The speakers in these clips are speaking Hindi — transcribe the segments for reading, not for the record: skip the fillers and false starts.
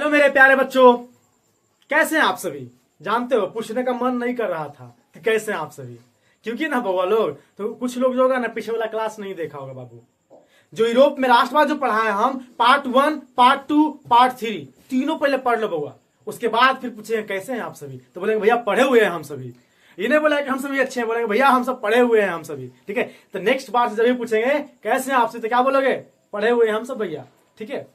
हेलो मेरे प्यारे बच्चों, कैसे हैं आप सभी। जानते हो पूछने का मन नहीं कर रहा था कि कैसे हैं आप सभी, क्योंकि ना बाबा लोग तो कुछ लोग जो होगा ना पिछले वाला क्लास नहीं देखा होगा बाबू। जो यूरोप में राष्ट्रवाद जो पढ़ा है हम पार्ट 1 पार्ट 2 पार्ट 3 तीनों पहले पढ़ लो बउआ। उसके बाद फिर पूछे कैसे हैं आप सभी, तो बोलेंगे भैया पढ़े हुए हैं हम सभी। इन्हें बोला कि हम सभी अच्छे हैं, बोलेंगे भैया हम सब पढ़े हुए हैं हम सभी। ठीक है, तो नेक्स्ट बार से जब भी पूछेंगे कैसे हैं आपसे तो क्या बोलोगे, पढ़े हुए हैं हम सब भैया। ठीक है,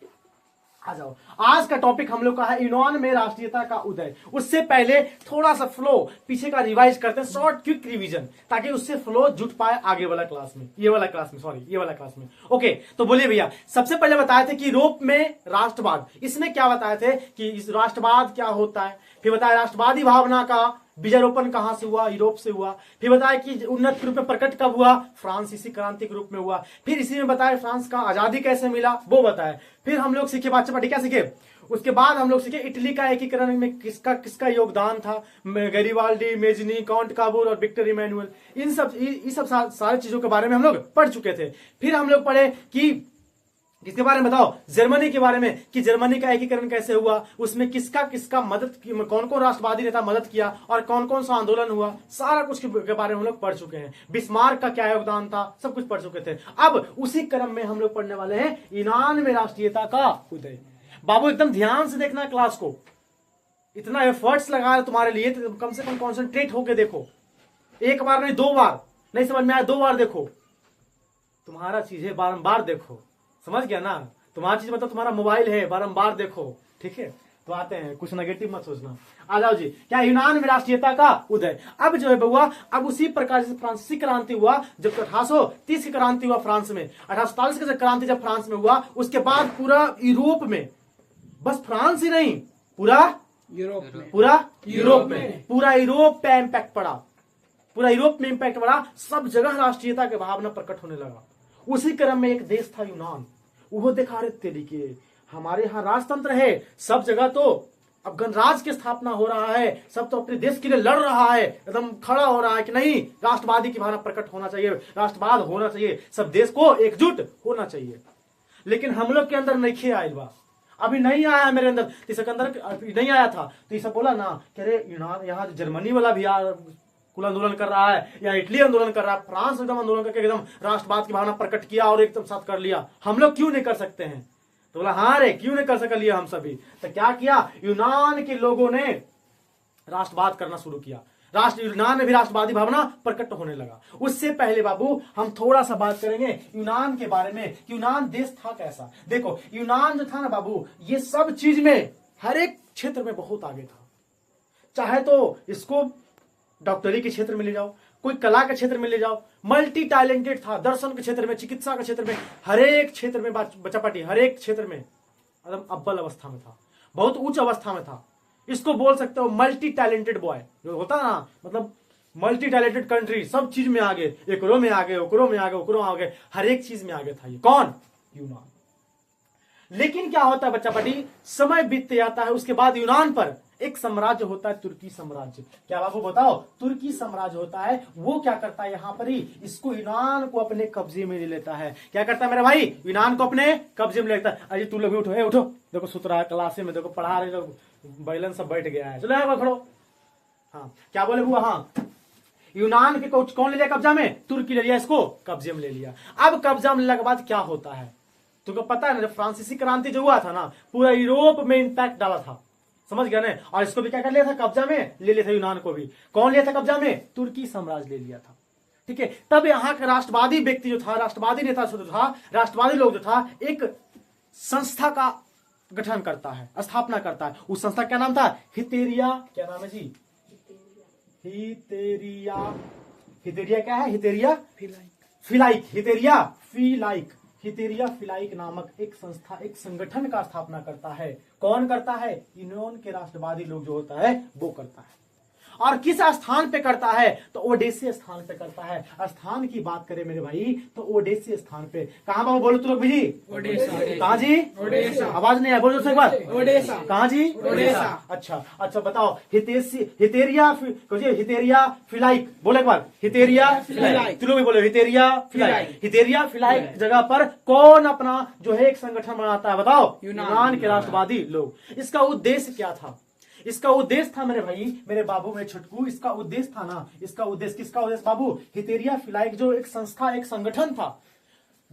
आ जाओ। आज का टॉपिक हम लोग का है यूनान में राष्ट्रीयता का उदय। उससे पहले थोड़ा सा फ्लो पीछे का रिवाइज करते हैं, शॉर्ट क्विक रिवीजन, ताकि उससे फ्लो जुट पाए आगे वाला क्लास में, ये वाला क्लास में। ओके, तो बोलिए भैया, सबसे पहले बताए थे कि यूरोप में राष्ट्रवाद, इसमें क्या बताए थे कि इस राष्ट्रवाद क्या होता है, फिर बताया राष्ट्रवादी भावना का बीजारोपण कहां से हुआ, यूरोप से हुआ। फिर बताया कि उन्नत के रूप में प्रकट कब हुआ, फ्रांसीसी क्रांति के रूप में हुआ। फिर इसी में बताया फ्रांस का आजादी कैसे मिला, वो बताया। फिर हम लोग सीखे बातचीत पार्टी क्या सीखे, उसके बाद हम लोग सीखे इटली का एकीकरण में किसका किसका योगदान था, गैरिबाल्डी, मेजनी, काउंट काबूल और विक्टर इमैनुअल। इन सब सारी चीजों के बारे में हम लोग पढ़ चुके थे। फिर हम लोग पढ़े कि किसके बारे में बताओ, जर्मनी के बारे में, कि जर्मनी का एकीकरण कैसे हुआ, उसमें किसका किसका मदद, कौन कौन राष्ट्रवादी नेता मदद किया और कौन कौन सा आंदोलन हुआ, सारा कुछ के बारे में हम लोग पढ़ चुके हैं। बिस्मार्क का क्या योगदान था, सब कुछ पढ़ चुके थे। अब उसी क्रम में हम लोग पढ़ने वाले हैं यूनान में राष्ट्रीयता का उदय। बाबू एकदम ध्यान से देखना क्लास को, इतना एफर्ट्स लगा है तुम्हारे लिए, तो कम से कम कॉन्सेंट्रेट होकर देखो। एक बार नहीं, 2 बार नहीं समझ में आया, 2 बार देखो। तुम्हारा चीज है बारंबार देखो, समझ गया ना। तुम्हारा चीज मतलब तुम्हारा मोबाइल है, बारंबार देखो। ठीक है, तो आते हैं, कुछ नेगेटिव मत सोचना। आ जाओ जी, क्या यूनान में राष्ट्रीयता का उदय। अब जो है बउआ, अब उसी प्रकार से फ्रांसीसी क्रांति हुआ, जब 1830 की क्रांति हुआ फ्रांस में, 1847 की क्रांति जब फ्रांस में हुआ, उसके बाद पूरा यूरोप में, बस फ्रांस ही नहीं, पूरा यूरोप में पूरा यूरोप पे इम्पैक्ट पड़ा, पूरा यूरोप में इम्पैक्ट पड़ा। सब जगह राष्ट्रीयता की भावना प्रकट होने लगा। उसी क्रम में एक देश था यूनान, वो देखा रहे तरीके, हमारे यहाँ राजतंत्र है, सब जगह तो अब गणराज्य की स्थापना हो रहा है, सब तो अपने देश के लिए लड़ रहा है, एकदम खड़ा हो रहा है कि नहीं राष्ट्रवादी की भावना प्रकट होना चाहिए, राष्ट्रवाद होना चाहिए, सब देश को एकजुट होना चाहिए। लेकिन हम लोग के अंदर नहीं आयल बा, अभी नहीं आया मेरे अंदर, इसके अंदर नहीं आया था, तो ये सब बोला ना कि अरे यूनान, यहाँ जर्मनी वाला भी कुल आंदोलन कर रहा है, या इटली आंदोलन कर रहा है, फ्रांस एकदम आंदोलन करके एकदम राष्ट्रवाद की भावना प्रकट किया और एकदम साथ कर लिया, हम लोग क्यों नहीं कर सकते हैं। तो बोला हाँ रे, क्यों नहीं कर सक लिया हम सभी। तो क्या किया, यूनान के लोगों ने राष्ट्रवाद करना शुरू किया, यूनान में भी राष्ट्रवादी भावना प्रकट होने लगा। उससे पहले बाबू हम थोड़ा सा बात करेंगे यूनान के बारे में, यूनान देश था कैसा। देखो यूनान जो था ना बाबू, ये सब चीज में हर एक क्षेत्र में बहुत आगे था। चाहे तो इसको डॉक्टरी के क्षेत्र में ले जाओ, कोई कला के क्षेत्र में ले जाओ, मल्टी टैलेंटेड था, दर्शन के क्षेत्र में, चिकित्सा के क्षेत्र में, हर एक क्षेत्र में बच्चा पार्टी, हर एक क्षेत्र में एकदम अव्वल अवस्था में था, बहुत उच्च अवस्था में था। इसको बोल सकते हो मल्टी टैलेंटेड बॉय, जो होता है ना, मतलब मल्टी टैलेंटेड कंट्री, सब चीज में आगे, एकरो में आगे, ओकरो में आगे, ओकरो में आगे, हर एक चीज में आगे था। ये कौन, यूनान। लेकिन क्या होता है बच्चा पार्टी, समय बीतते जाता है, उसके बाद यूनान पर एक साम्राज्य होता है, तुर्की साम्राज्य। क्या बाबू बताओ, तुर्की साम्राज्य होता है, वो क्या करता है, यहाँ पर ही इसको यूनान को अपने कब्जे में ले लेता है। क्या करता है मेरे भाई, यूनान को अपने कब्जे में लेता है। अरे तू लोग उठो, उठो, देखो सुत रहा है क्लासे में, देखो पढ़ा रहे लोग, बैलन सब बैठ गया है, चलो यहाँ खड़ो। हाँ क्या बोले बुआ, हाँ यूनान के कौन ले लिया कब्जा में, तुर्की ले लिया, इसको कब्जे में ले लिया। अब कब्जा में लेने के बाद क्या होता है, तुमको पता है ना, जब फ्रांसीसी क्रांति जो हुआ था ना, पूरा यूरोप में इंपैक्ट डाला था, समझ गया ना। और इसको भी क्या कर लिया था, कब्जा में ले लिया था, यूनान को भी। कौन लिया था कब्जा में, तुर्की साम्राज्य ले लिया था। ठीक है, तब यहाँ का राष्ट्रवादी व्यक्ति जो था, राष्ट्रवादी नेता जो था, राष्ट्रवादी लोग जो था, एक संस्था का गठन करता है, स्थापना करता है। उस संस्था का नाम था हितेरिया, क्या नाम है जी, हितेरिया। हितेरिया क्या है, हितेरिया फिलाइक, हितेरिया फिलाइक, हितेरिया फिलाइक नामक एक संस्था, एक संगठन का स्थापना करता है। कौन करता है, यूनान के राष्ट्रवादी लोग जो होता है वो करता है। और किस स्थान पे करता है? तो ओडेसी स्थान पे करता है। स्थान की बात करें मेरे भाई तो ओडेसी स्थान पे। कहां बाबू बोलो तुम लोग भी जी? कहा जी? ओडेसा। आवाज नहीं है, बोलो से एक बार। ओडेसा। कहा जी? ओडेसा। अच्छा बताओ, हितेरिया फिलाइक, बोलो एक बार। हितेरिया फिलाइक, तुम लोग भी बोलो हितेरिया फिलाइक। हितेरिया फिलाइक जगह पर कौन अपना जो है एक संगठन बनाता है? बताओ। यूनान के राष्ट्रवादी लोग। इसका उद्देश्य क्या था? इसका उद्देश्य था मेरे भाई, मेरे बाबू, मेरे छुटकू, इसका उद्देश्य था ना, इसका उद्देश्य, किसका उद्देश्य बाबू? हितेरिया फिलाइक जो एक संस्था, एक संगठन था,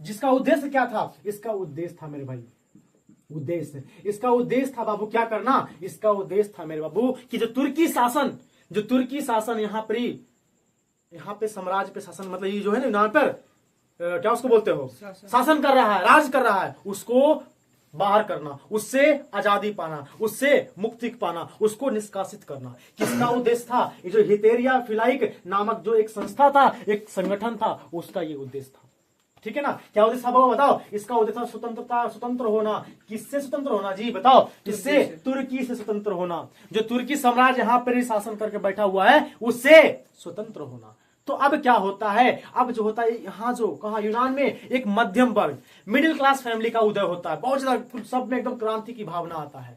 जिसका उद्देश्य क्या था? इसका उद्देश्य था मेरे भाई, उद्देश्य, इसका उद्देश्य था बाबू क्या करना? इसका उद्देश्य था मेरे बाबू कि जो तुर्की शासन यहाँ पे साम्राज्य पे शासन, मतलब ये जो है ना यूनान पर क्या उसको बोलते हो, शासन कर रहा है, राज कर रहा है, उसको बाहर करना, उससे आजादी पाना, उससे मुक्ति पाना, उसको निष्कासित करना। किसका उद्देश्य था? ये जो हितेरिया फिलाइक नामक जो एक संस्था था, एक संगठन था, उसका ये उद्देश्य था। ठीक है ना? क्या उद्देश्य था बाबू बताओ? इसका उद्देश्य था स्वतंत्र होना। किससे स्वतंत्र होना जी? बताओ। किससे? तुर्की से स्वतंत्र होना। जो तुर्की साम्राज्य यहाँ पर ही शासन करके बैठा हुआ है, उससे स्वतंत्र होना। तो अब क्या होता है? अब जो होता है यहाँ जो कहा यूनान में एक मध्यम वर्ग, मिडिल क्लास फैमिली का उदय होता है। बहुत ज्यादा सब में एकदम क्रांति की भावना आता है,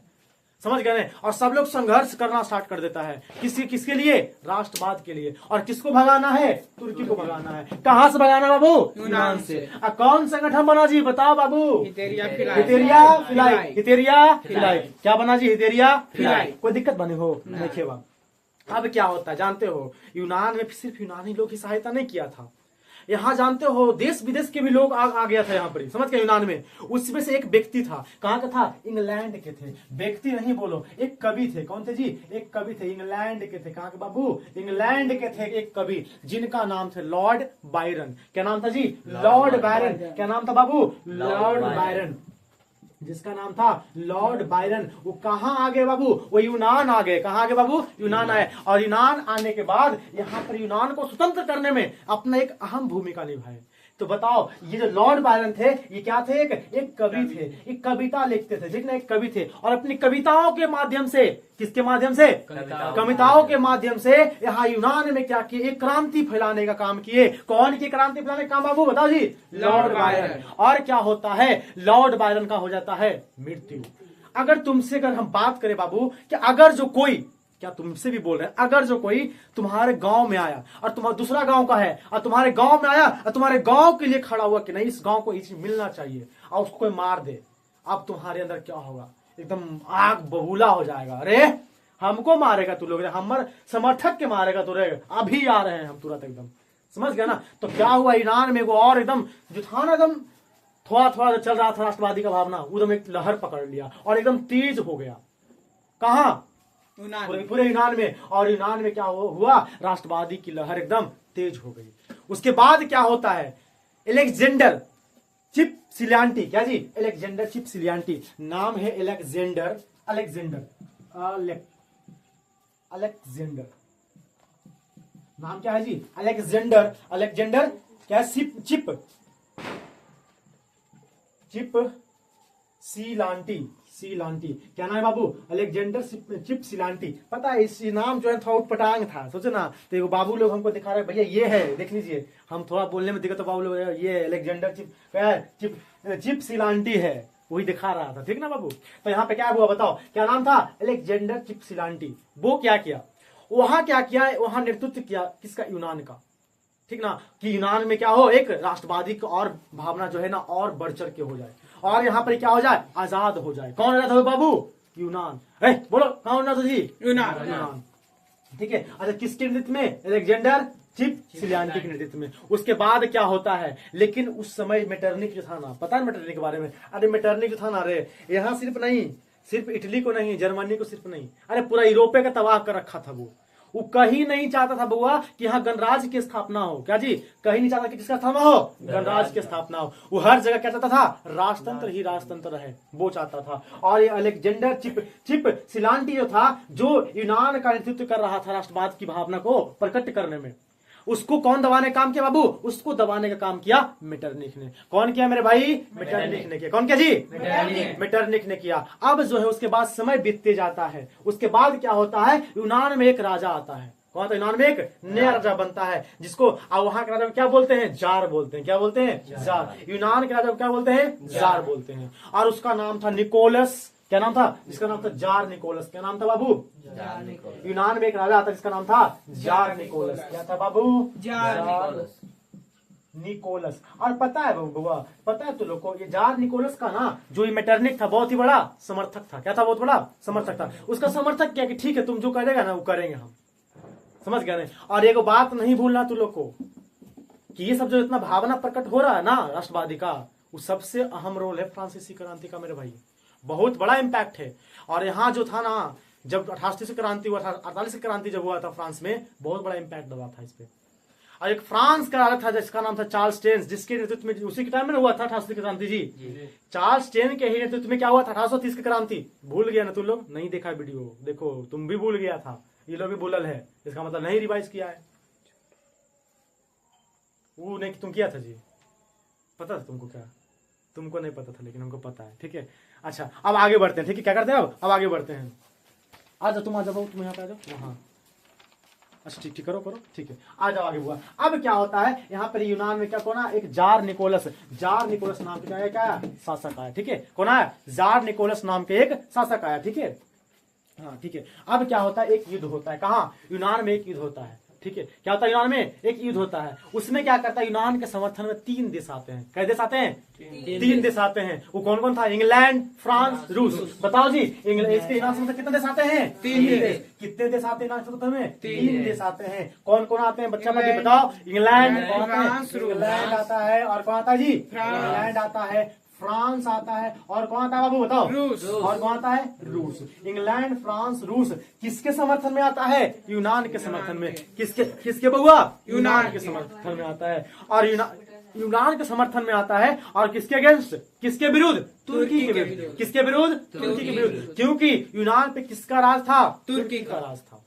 समझ गए ना? और सब लोग संघर्ष करना स्टार्ट कर देता है। किसके लिए? राष्ट्रवाद के लिए। और किसको भगाना है? तुर्की को भगाना है। कहां से भगाना बाबू? यूनान से। कौन संगठन बना जी? बताओ बाबू। हितेरिया फिलाइक। क्या बना जी? हितेरिया फिलाइक। कोई दिक्कत बनी हो? देखिए बाबू, अब क्या होता है जानते हो? यूनान में सिर्फ यूनानी लोग की सहायता नहीं किया था, यहाँ जानते हो देश विदेश के भी लोग आ गया था यहाँ पर, समझ गए? यूनान में उसमें से एक व्यक्ति था। कहाँ का था? इंग्लैंड के थे। व्यक्ति नहीं बोलो, एक कवि थे। कौन थे जी? एक कवि थे, इंग्लैंड के थे। कहाँ के बाबू? इंग्लैंड के थे एक कवि, जिनका नाम थे लॉर्ड बायरन। क्या नाम था जी? Lord Byron. क्या नाम था बाबू? लॉर्ड बायरन, जिसका नाम था लॉर्ड बायरन। वो कहां आ गए बाबू? वो यूनान आ गए। कहां आ गए बाबू? यूनान आए। और यूनान आने के बाद यहाँ पर यूनान को स्वतंत्र करने में अपना एक अहम भूमिका निभाए। तो बताओ, ये जो लॉर्ड बायरन थे, ये क्या थे? एक कवि थे, एक कविता लिखते थे, ठीक ना? एक कवि थे, और अपनी कविताओं के माध्यम से, किसके माध्यम से? कविताओं के माध्यम से यहाँ यूनान में क्या किए? एक क्रांति फैलाने का काम किए। कौन की क्रांति फैलाने का काम बाबू? बताओ जी। Lord Byron. और क्या होता है? लॉर्ड बायरन का हो जाता है मृत्यु। अगर हम बात करें बाबू कि अगर जो कोई, क्या तुमसे भी बोल रहे हैं, अगर जो कोई तुम्हारे गांव में आया और तुम्हारा दूसरा गांव का है और तुम्हारे गांव में आया और तुम्हारे गांव के लिए खड़ा हुआ कि नहीं इस गांव को ये चीज मिलना चाहिए, और उसको कोई मार दे, अब तुम्हारे अंदर क्या होगा? एकदम आग बबूला हो जाएगा। अरे हमको मारेगा तू लोग, हमारे समर्थक के मारेगा तू रे, अभी आ रहे हैं हम तुरंत, एकदम समझ गया ना? तो क्या हुआ यूनान में? वो और एकदम जो था ना, एकदम थोड़ा जो चल रहा था राष्ट्रवादी का भावना, एकदम एक लहर पकड़ लिया और एकदम तेज हो गया। कहा? पूरे यूनान में। और यूनान में क्या हुआ? राष्ट्रवादी की लहर एकदम तेज हो गई। उसके बाद क्या होता है? Alexander Ypsilanti. क्या जी? एलेक्जेंडर चिप सिलियांटी नाम है। एलेक्जेंडर नाम क्या है जी? अलेक्जेंडर क्या है? चिप सिलांटी। क्या नाम है बाबू? Alexander chip सिलांटी। पता है इस नाम जो है थोड़ा उटपटांग था, सोचो ना। तो बाबू लोग हमको दिखा रहे हैं, भैया ये है, देख लीजिए। हम थोड़ा बोलने में दिक्कत, तो बाबू लोग ये अलेक्जेंडर चिप सिलांटी है, वही दिखा रहा था, ठीक ना बाबू? तो यहाँ पे क्या हुआ बताओ? क्या नाम था? Alexander Ypsilanti. वो क्या किया? वहां क्या किया? वहां नेतृत्व किया किसका? यूनान का, ठीक ना? कि यूनान में क्या हो? एक राष्ट्रवादी की और भावना जो है ना और बढ़ चढ़ के हो जाए, और यहाँ पर क्या हो जाए? आजाद हो जाए। कौन आजाद हो बाबू? यूनान। बोलो कौन आजाद जी? यूनान। ठीक है। अच्छा, किसके नेतृत्व में? अलेक्जेंडर चिप सिलियांटी के नेतृत्व में। उसके बाद क्या होता है? लेकिन उस समय मेटरनिक जो था ना, पता है मेटरनिक के बारे में? अरे मेटरनिक जो था ना, अरे यहाँ सिर्फ इटली को नहीं, जर्मनी को सिर्फ नहीं, अरे पूरा यूरोप का तबाह कर रखा था। वो कहीं नहीं चाहता था बउआ कि यहाँ गणराज्य की स्थापना हो। क्या जी? कहीं नहीं चाहता कि किसका स्थापना हो? गणराज्य की स्थापना हो। वो हर जगह क्या चाहता था? राजतंत्र ही राजतंत्र रहे, वो चाहता था। और ये अलेक्जेंडर चिप सिलांटी जो था, जो यूनान का नेतृत्व कर रहा था राष्ट्रवाद की भावना को प्रकट करने में, उसको कौन दबाने का काम किया बाबू? उसको दबाने का काम किया मेटरनिख ने। कौन किया मेरे भाई? मेटरनिख ने किया। कौन किया जी? मेटरनिख ने किया। अब जो है उसके बाद समय बीतते जाता है, उसके बाद क्या होता है, यूनान में एक राजा आता है। कौन? तो यूनान में एक नया राजा बनता है, जिसको वहां के राजा को क्या बोलते हैं? जार बोलते हैं। क्या बोलते हैं? जार। यूनान के राजा को क्या बोलते हैं? जार बोलते हैं। और उसका नाम था निकोलस। क्या नाम था? जिसका नाम था जार निकोलस। क्या नाम था बाबू? यूनान में एक राजा आता जिसका नाम था जार निकोलस। क्या था बाबू? Jar Nicholas. और पता है बाबू, पता है तो लोग को, ये जार निकोलस का ना जो ये मेटरनिख था बहुत ही बड़ा समर्थक था। क्या था? बहुत बड़ा समर्थक था। उसका समर्थक क्या कि ठीक है तुम जो करेगा ना वो करेंगे हम। समझ गया नहीं? और एक बात नहीं भूलना तू लोग को कि ये सब जो इतना भावना प्रकट हो रहा है ना राष्ट्रवादी का, वो सबसे अहम रोल है फ्रांसीसी क्रांति का मेरे भाई। बहुत बड़ा इम्पैक्ट है। और यहाँ जो था ना, जब 88 क्रांति हुआ था, 48 क्रांति जब हुआ था फ्रांस में, बहुत बड़ा इम्पैक्ट दबा था इस पे। और एक फ्रांस का राजा था जिसका नाम था चार्ल्स टेन, जिसके नेतृत्व में उसी के टाइम में हुआ था 88 क्रांति जी। चार्ल्स टेन के ही नेतृत्व में क्या हुआ था 1830 की क्रांति। भूल गया ना तुम लोग? नहीं देखा वीडियो, देखो तुम भी भूल गया था, ये लोग भी भूलल है, इसका मतलब नहीं रिवाइज किया है। वो नहीं तुम किया था जी, पता था तुमको? क्या तुमको नहीं पता था लेकिन हमको पता है, ठीक है। अच्छा अब आगे बढ़ते हैं, ठीक है। क्या करते हैं अब आगे बढ़ते हैं। आ जाओ तुम, आ जाओ तुम यहाँ पे आ जाओ। हाँ अच्छा ठीक ठीक, करो करो, ठीक है। आ जाओ आगे हुआ। अब क्या होता है यहाँ पर यूनान में क्या कौन है? एक जार निकोलस नाम के क्या शासक आया, ठीक है। कौन है? जार निकोलस नाम के एक शासक आया, ठीक है। हाँ ठीक है। अब क्या होता है? एक युद्ध होता है। कहाँ? यूनान में एक युद्ध होता है, ठीक है। क्या होता है? यूनान में एक युद्ध होता है। उसमें क्या करता है? यूनान के समर्थन में 3 देश आते हैं। कै देश आते हैं? 3 देश आते हैं। वो कौन कौन था? इंग्लैंड, फ्रांस, रूस। बताओ जी, इसके यूनान समर्थन कितने देश आते हैं? 3 देश। कितने देश आते हैं यूनान समर्थन में? 3 देश आते हैं। कौन कौन आते हैं बच्चा बताओ? इंग्लैंड आता है, और कौन आता है जी? इंग्लैंड आता है, फ्रांस आता है, और कौन आता है बाबू बताओ? रूस। और कौन आता है? रूस। इंग्लैंड, फ्रांस, रूस किसके समर्थन में आता है? यूनान के समर्थन में। किसके बउआ? यूनान के समर्थन में आता है। और यूनान के समर्थन में आता है। और किसके अगेंस्ट? किसके विरुद्ध? तुर्की के विरुद्ध। किसके विरुद्ध? तुर्की के विरुद्ध। क्योंकि यूनान पे किसका राज था? तुर्की का राज था।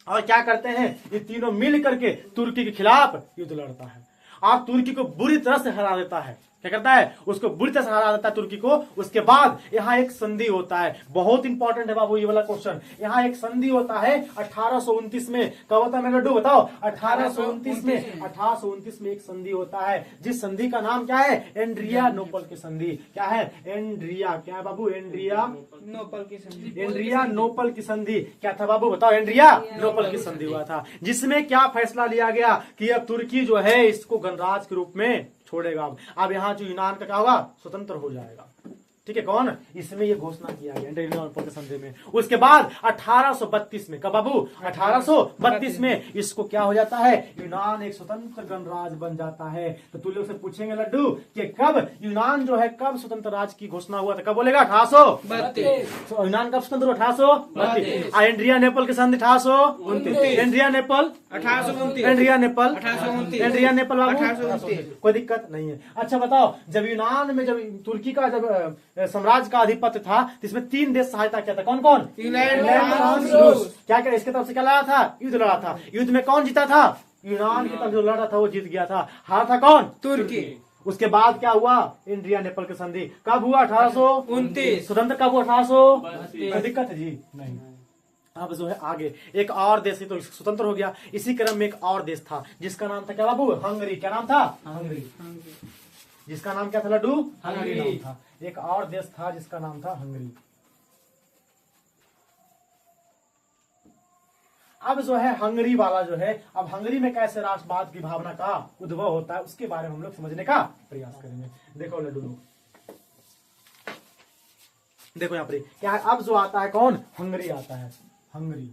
और क्या करते हैं ये तीनों मिल करके तुर्की के खिलाफ युद्ध लड़ता है, और तुर्की को बुरी तरह से हरा देता है। क्या करता है? उसको बुरी तरह से हरा देता है तुर्की को। उसके बाद यहाँ एक संधि होता है, बहुत इंपॉर्टेंट है बाबू ये वाला क्वेश्चन। यहाँ एक संधि होता है 1829 में। कब होता है मेरे लड्डू बताओ? 1829 में। 1829 में एक संधि होता है, जिस संधि का नाम क्या है? एंड्रिया नोपल की संधि। क्या है? एंड्रिया। क्या है बाबू? एंड्रिया नोपल की संधि। एंड्रिया नोपल की संधि क्या था बाबू बताओ? एंड्रिया नोपल की संधि हुआ था, जिसमें क्या फैसला लिया गया कि अब तुर्की जो है इसको गणराज्य के रूप में छोड़ेगा। अब यहाँ जो यूनान का क्या होगा? स्वतंत्र हो जाएगा, ठीक है। कौन? इसमें ये घोषणा किया गया एंड्रिया नोपल के संधि में। उसके बाद 1832 में, कब बाबू? 1832 में इसको क्या हो जाता है? यूनान एक स्वतंत्र गणराज्य बन जाता है। तो तू लोग से पूछेंगे लड्डू कि कब यूनान जो है कब स्वतंत्र राज्य की घोषणा हुआ था? कब बोलेगा? 1832। यूनान कब स्वतंत्र हुआ? 1832। एंड्रिया नेपल की संधि 1829। Adrianople 1829। Adrianople 1829। Adrianople बाबू कोई दिक्कत नहीं है। अच्छा बताओ, जब यूनान में जब तुर्की का जब साम्राज्य का अधिपत्य था, इसमें 3 देश सहायता किया था। कौन कौन? इंग्लैंड, फ्रांस, रूस। क्या क्या इसके तरफ से क्या लड़ा था? युद्ध लड़ा था। युद्ध में कौन जीता था? यूनान की तरफ जो लड़ा था वो जीत गया था। हारा था कौन? तुर्की। उसके बाद क्या हुआ? एंड्रिया नेपल की संधि कब हुआ? 1829। स्वतंत्र कब हुआ? 1832। दिक्कत है जी? नहीं। अब जो है आगे एक और देश तो स्वतंत्र हो गया। इसी क्रम में एक और देश था जिसका नाम था क्या बाबू? हंगरी। क्या नाम था? हंगरी। जिसका नाम क्या था लड्डू? हंगरी नाम था। एक और देश था जिसका नाम था हंगरी। अब जो है हंगरी वाला जो है, अब हंगरी में कैसे राष्ट्रवाद की भावना का उद्भव होता है उसके बारे में हम लोग समझने का प्रयास करेंगे। देखो लड्डू लोग, देखो यहाँ पर क्या है। अब जो आता है कौन? हंगरी आता है। हंगरी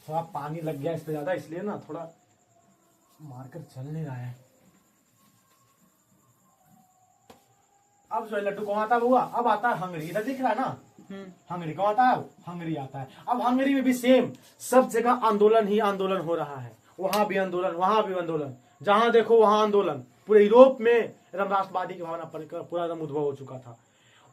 थोड़ा पानी लग गया इस पे ज्यादा, इसलिए ना थोड़ा मारकर चल नहीं रहा है। अब जो है लड्डू कौन आता हुआ? अब आता है हंगरी। इधर दिख रहा है ना हंगरी। कौन आता है? हंगरी आता है। अब हंगरी में भी सेम, सब जगह आंदोलन ही आंदोलन हो रहा है। वहां भी आंदोलन, वहां भी आंदोलन, जहां देखो वहां आंदोलन। पूरे यूरोप में एकदम राष्ट्रवादी की भावना पूरा एकदम उद्भव हो चुका था।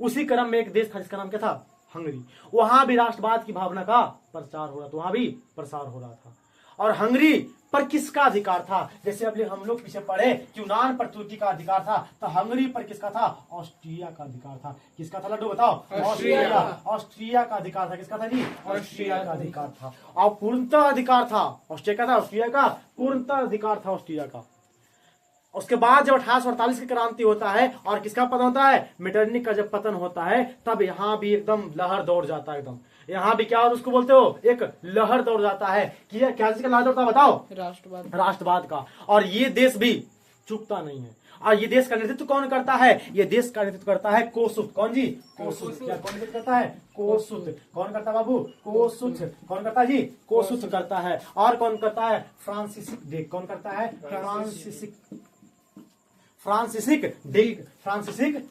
उसी क्रम में एक देश था जिसका नाम क्या था? हंगरी। वहां भी राष्ट्रवाद की भावना का प्रचार हो रहा था, वहां भी प्रसार हो रहा था। और हंगरी पर किसका अधिकार था? जैसे अभी हम लोग पीछे पढ़े कि यूनान पर तुर्की का अधिकार था, तो हंगरी पर किसका था? ऑस्ट्रिया का अधिकार था। किसका था लड्डू बताओ? ऑस्ट्रिया का अधिकार था। किसका था जी? ऑस्ट्रिया का अधिकार था। और पूर्णतः अधिकार था ऑस्ट्रिया का, था ऑस्ट्रिया का पूर्णतः अधिकार था ऑस्ट्रिया का। उसके बाद जब 1848 की क्रांति होता है और किसका पतन होता है? मेटरनिक का जब पतन होता है, तब यहाँ भी एकदम लहर दौड़ जाता है। एकदम यहाँ भी क्या होता है, उसको बोलते हो एक लहर दौड़ जाता है। कि क्या चीज का लहर दौड़ता है बताओ? राष्ट्रवाद का। और ये देश भी चुकता नहीं है। और ये देश का नेतृत्व कौन करता है? ये देश का नेतृत्व करता है कोसुत। कौन जी? कोसुत। क्या कौन नेतृत्व करता है? कोसुत। कौन करता है बाबू? कोसुत। कौन करता है जी? कोसुत करता है। और कौन करता है? फ्रांसिसिक डिक। कौन करता है? फ्रांसिसिक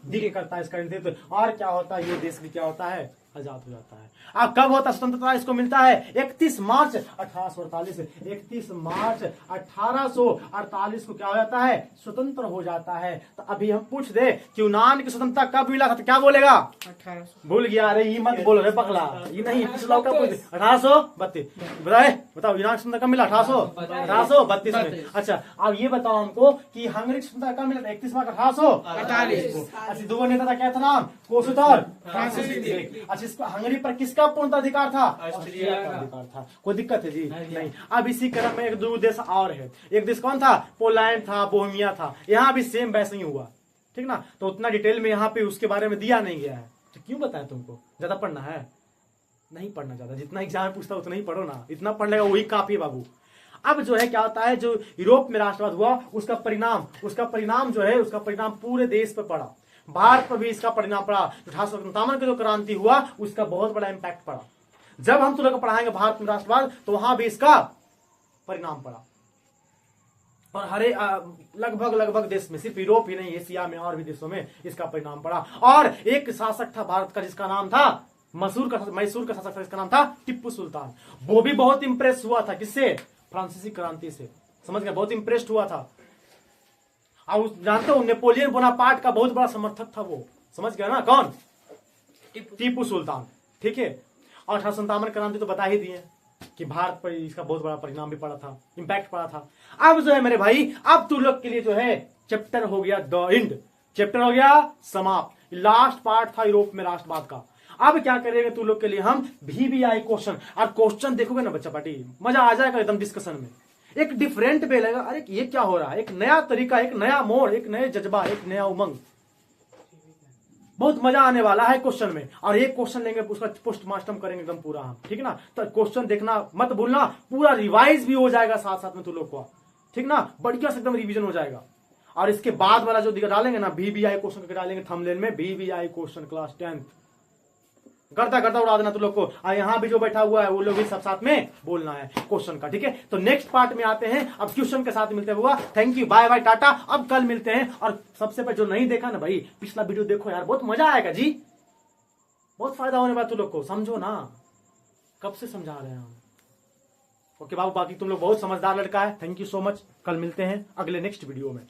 डिक करता है इसका नेतृत्व। और क्या होता है? ये देश भी क्या होता है? आजाद हो जाता है। अब कब होता है स्वतंत्रता? इसको मिलता है 31 मार्च 1848। 31 मार्च 1848 को क्या हो जाता है? स्वतंत्र हो जाता है। तो अभी हम पूछ दे कि यूनान की स्वतंत्रता कब मिला था, तो क्या बोलेगा? 1800। भूल गया? अरे ये मत बोलो रे पगला, ये नहीं पिछला का पूछ। 1832 बताओ यूनान की स्वतंत्रता कब मिला? 1832 में। अच्छा अब ये बताओ हमको कि हंगरी की स्वतंत्रता कब मिला था? 31 मार्च 1848। अच्छा दो नेता था, क्या था नाम? कोसुत और फ्रांसिसिक। अच्छा हंगरी पर किसका पूर्ण अधिकार था? ऑस्ट्रिया का अधिकार था। कोई दिक्कत है जी? नहीं। अब इसी क्रम में एक दो देश और है। एक देश कौन था? पोलैंड था, बोहेमिया था। यहाँ भी सेम वैसे ही हुआ, ठीक ना। तो उतना डिटेल में यहाँ पे उसके बारे में दिया नहीं गया है, तो क्यों बताया तुमको? ज्यादा पढ़ना है? नहीं पढ़ना ज्यादा, जितना एग्जाम में पूछता उतना ही पढ़ो ना, इतना पढ़ लेगा वही काफी है बाबू। अब जो है क्या होता है, जो यूरोप में राष्ट्रवाद हुआ उसका परिणाम जो है, उसका परिणाम पूरे देश पर पड़ा। भारत पर भी इसका परिणाम पड़ा। 1857 का जो क्रांति हुआ उसका बहुत बड़ा इंपैक्ट पड़ा। जब हम तुम लोग को पढ़ाएंगे भारत में राष्ट्रवाद, तो वहां भी इसका परिणाम पड़ा। और हरे लगभग देश में, सिर्फ यूरोप ही नहीं, एशिया में और भी देशों में इसका परिणाम पड़ा। और एक शासक था भारत का जिसका नाम था मैसूर का शासक था, जिसका नाम था टिप्पू सुल्तान। वो भी बहुत इंप्रेस हुआ था किससे? फ्रांसीसी क्रांति से। समझ गया? बहुत इंप्रेस्ड हुआ था। और जानते हो नेपोलियन बोनापार्ट का बहुत बड़ा समर्थक था वो। समझ गया ना? कौन? टीपू सुल्तान। ठीक है। और 1857 क्रांति तो बता ही दिए कि भारत पर इसका बहुत बड़ा परिणाम भी पड़ा था, इंपैक्ट पड़ा था। अब जो है मेरे भाई, अब तू लोग के लिए जो है चैप्टर हो गया द एंड, चैप्टर हो गया समाप्त। लास्ट पार्ट था यूरोप में राष्ट्रवाद का। अब क्या करेंगे तू लोग के लिए हम VBI क्वेश्चन। और क्वेश्चन देखोगे ना बच्चा पार्टी, मजा आ जाएगा एकदम डिस्कशन में। एक डिफरेंट वे लगेगा, अरे ये क्या हो रहा है, एक नया तरीका, एक नया मोड़, एक नए जज्बा, एक नया उमंग। बहुत मजा आने वाला है क्वेश्चन में। और एक क्वेश्चन लेंगे उसका पोस्टमार्टम करेंगे एकदम पूरा हम, ठीक ना। तो क्वेश्चन देखना मत भूलना, पूरा रिवाइज भी हो जाएगा साथ साथ में तू लोग को, ठीक ना। बढ़िया से एकदम रिवीजन हो जाएगा। और इसके बाद वाला जो डालेंगे ना VBI क्वेश्चन के डालेंगे थंबनेल में, VBI क्वेश्चन क्लास 10th करता उड़ा देना तू लोग को। और यहाँ भी जो बैठा हुआ है वो लोग भी सब साथ में बोलना है क्वेश्चन का, ठीक है। तो नेक्स्ट पार्ट में आते हैं, अब क्वेश्चन के साथ मिलते हुआ। Thank you, bye bye, tata. अब कल मिलते हैं। और सबसे पहले जो नहीं देखा ना भाई, पिछला वीडियो देखो यार, बहुत मजा आएगा जी, बहुत फायदा होने वाला। तू लोग को समझो ना, कब से समझा रहे हैं हम। ओके बाबू, बाकी तुम लोग बहुत समझदार लड़का है। Thank you so much. कल मिलते हैं अगले नेक्स्ट वीडियो में।